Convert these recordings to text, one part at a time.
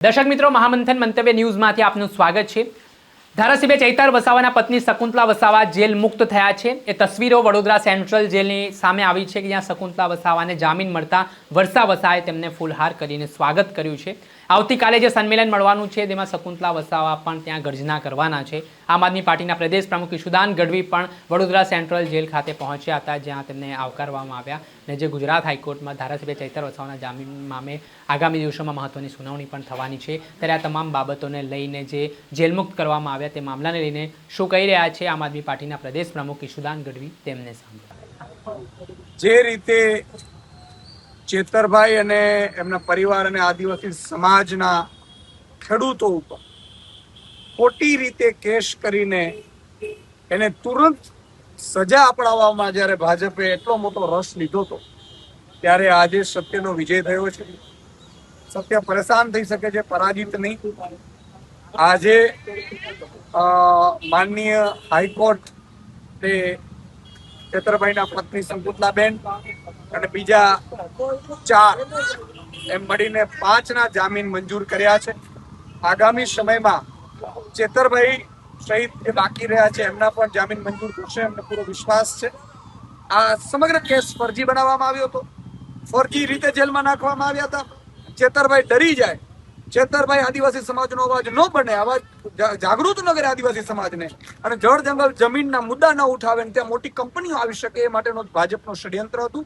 દર્શક મિત્રો, મહામંથન મંતવ્ય ન્યૂઝમાંથી આપનું સ્વાગત છે। ધારાસભ્ય ચૈતર વસાવાના પત્ની શકુંતલા વસાવા જેલ મુક્ત થયા છે। એ તસવીરો વડોદરા સેન્ટ્રલ જેલની સામે આવી છે કે જ્યાં શકુંતલા વસાવાને જામીન મળતા વર્ષા વસાવાએ તેમને ફૂલહાર કરીને સ્વાગત કર્યું છે। આવતીકાલે જે સંમેલન મળવાનું છે તેમાં શકુંતલા વસાવા પણ ત્યાં ગર્જના કરવાના છે। આમ આદમી પાર્ટીના પ્રદેશ પ્રમુખ ઈશુદાન ગઢવી પણ વડોદરા સેન્ટ્રલ જેલ ખાતે પહોંચ્યા હતા, જ્યાં તેમને આવકારવામાં આવ્યા અને જે ગુજરાત હાઈકોર્ટમાં ધારાસભ્ય ચૈતર વસાવાના જામીન મામલે આગામી દિવસોમાં મહત્વની સુનાવણી પણ થવાની છે, ત્યારે આ તમામ બાબતોને લઈને જે જેલમુક્ત કરવામાં આવ્યા તે મામલાને લઈને શું કહી રહ્યા છે આમ આદમી પાર્ટીના પ્રદેશ પ્રમુખ ઈશુદાન ગઢવી, તેમને સાંભળો। જે રીતે ચેતરભાઈ અને એમના પરિવાર અને આદિવાસી સમાજના ખેડૂતો ઉપર ખોટી રીતે કેસ કરીને એને તુરંત સજા અપાવવામાં જ્યારે ભાજપે એટલો મોટો રસ લીધો હતો, ત્યારે આજે સત્યનો વિજય થયો છે। સત્ય પરેશાન થઈ શકે છે, પરાજિત નહીં। આજે માનનીય હાઈકોર્ટ તે ચેતરભાઈના પત્ની શકુંતલાબેન અને બીજા 4 એમ મળીને 5ના જામીન મંજૂર કર્યા છે। આગામી સમયમાં ચેતરભાઈ સહિત જે બાકી રહ્યા છે એમના પણ જામીન મંજૂર થશે, એમને પૂરો વિશ્વાસ છે। આ સમગ્ર કેસ ફરજી બનાવવામાં આવ્યો હતો, ફરજી રીતે જેલમાં નાખવામાં આવ્યા હતા। ચેતરભાઈ ડરી જાય, ચેતરભાઈ આદિવાસી સમાજનો અવાજ ન બને, અવાજ જાગૃત ન કરે આદિવાસી સમાજને, અને જળ જંગલ જમીનના મુદ્દા ન ઉઠાવે ને ત્યાં મોટી કંપનીઓ આવી શકે એ માટેનો ભાજપનો ષડયંત્ર હતું,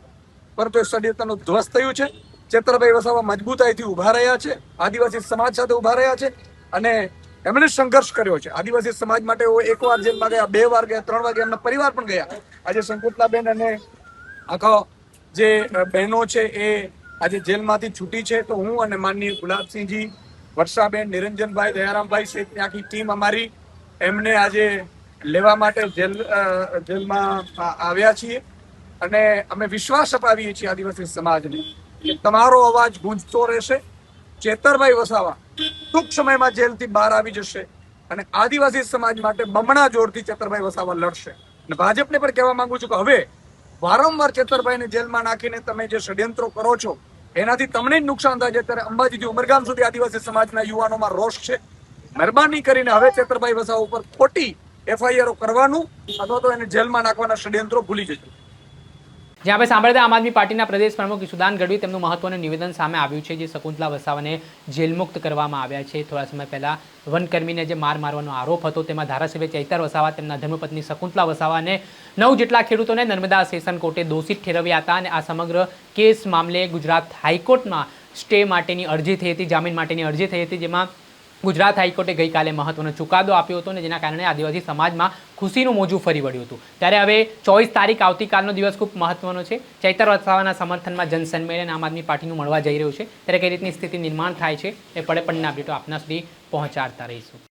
પરંતુ એ ષડયંત્રનું ધ્વસ્ત થયું છે। ચેતરભાઈ વસાવા મજબૂતાઈથી ઉભા રહ્યા છે, આદિવાસી સમાજ સાથે ઉભા રહ્યા છે અને એમણે સંઘર્ષ કર્યો છે। આદિવાસી સમાજ માટે 1 વાર જેલમાં ગયા, 2 વાર ગયા, 3 વાર ગયા, એમના પરિવાર પણ ગયા। આજે શકુંતલાબેન અને આખો જે બહેનો છે એ આજે જેલમાંથી છૂટી છે, તો હું અને માનનીય ગુલાબસિંહજી, વર્ષાબેન, નિરંજનભાઈ, દયારામભાઈ સહિતની આખી ટીમ અમારી એમને આજે લેવા માટે જેલમાં આવ્યા છીએ અને અમે વિશ્વાસ અપાવીએ છીએ આદિવાસી સમાજને કે તમારો અવાજ ગૂંજતો રહેશે। ચેતરભાઈ વસાવા ટૂંક સમયમાં જેલથી બહાર આવી જશે અને આદિવાસી સમાજ માટે બમણા જોરથી ચેતરભાઈ વસાવા લડશે। અને ભાજપને પણ કહેવા માંગુ છું કે હવે વારંવાર ચેતરભાઈને જેલમાં નાખીને તમે જે ષડયંત્રો કરો છો એનાથી તમને જ નુકસાન થાય છે। ત્યારે અંબાજીથી ઉમરગામ સુધી આદિવાસી સમાજના યુવાનોમાં રોષ છે। મહેરબાની કરીને હવે ચેતરભાઈ વસાવા ઉપર ખોટી FIR કરવાનું અથવા તો એને જેલમાં નાખવાના ષડયંત્રો ભૂલી જજો। જ્યાં આપણે સાંભળ્યા આમ આદમી પાર્ટીના પ્રદેશ પ્રમુખ ઈશુદાન ગઢવી, તેમનું મહત્વનું નિવેદન સામે આવ્યું છે, જે શકુંતલા વસાવાને જેલમુક્ત કરવામાં આવ્યા છે। થોડા સમય પહેલા વનકર્મીને જે મારવાનો આરોપ હતો તેમાં ધારાસભ્ય ચૈતર વસાવા તેમના ધર્મપત્ની શકુંતલા વસાવાને 9 જેટલા ખેડૂતોને નર્મદા સેશન કોર્ટે દોષિત ઠેરવ્યા હતા અને આ સમગ્ર કેસ મામલે ગુજરાત હાઈકોર્ટમાં સ્ટે માટેની અરજી થઈ હતી, જામીન માટેની અરજી થઈ હતી, જેમાં ગુજરાત હાઈકોર્ટે ગઈકાલે મહત્વનો ચુકાદો આપ્યો હતો અને જેના કારણે આદિવાસી સમાજમાં ખુશીનું મોજું ફરી વળ્યું હતું। ત્યારે હવે 24 તારીખ આવતીકાલનો દિવસ ખૂબ મહત્વનો છે। ચૈતર વસાવાના સમર્થનમાં જનસંમેલન આમ આદમી પાર્ટીનું મળવા જઈ રહ્યું છે, ત્યારે કઈ રીતની સ્થિતિ નિર્માણ થાય છે એ પડે પડના અપડેટો આપના સુધી પહોંચાડતા રહીશું।